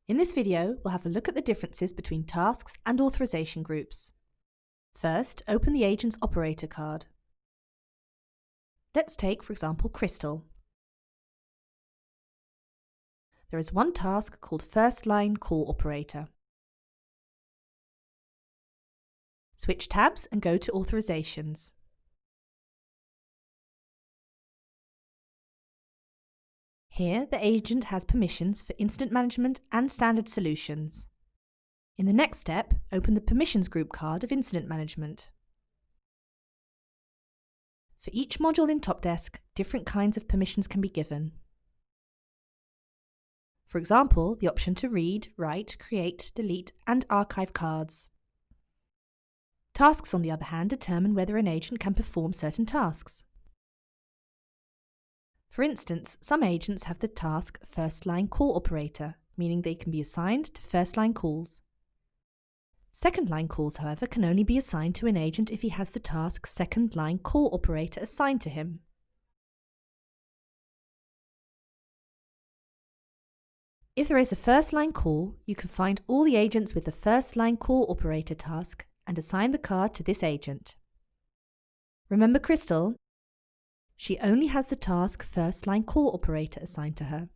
In this video, we'll have a look at the differences between tasks and authorization groups. First, open the agent's operator card. Let's take, for example, Crystal. There is one task called First Line Call Operator. Switch tabs and go to Authorizations. Here, the agent has permissions for incident management and standard solutions. In the next step, open the Permissions Group card of Incident Management. For each module in TOPdesk, different kinds of permissions can be given. For example, the option to read, write, create, delete, and archive cards. Tasks, on the other hand, determine whether an agent can perform certain tasks. For instance, some agents have the task First Line Call Operator, meaning they can be assigned to first-line calls. Second-line calls, however, can only be assigned to an agent if he has the task Second Line Call Operator assigned to him. If there is a first-line call, you can find all the agents with the First Line Call Operator task and assign the card to this agent. Remember Crystal? She only has the task First Line Call Operator assigned to her.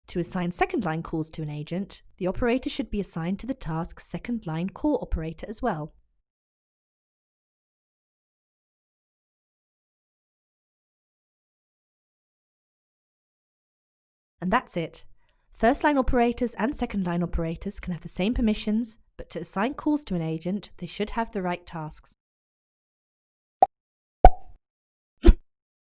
To assign second-line calls to an agent, the operator should be assigned to the task Second Line Call Operator as well. And that's it. First-line operators and second-line operators can have the same permissions, but to assign calls to an agent, they should have the right tasks.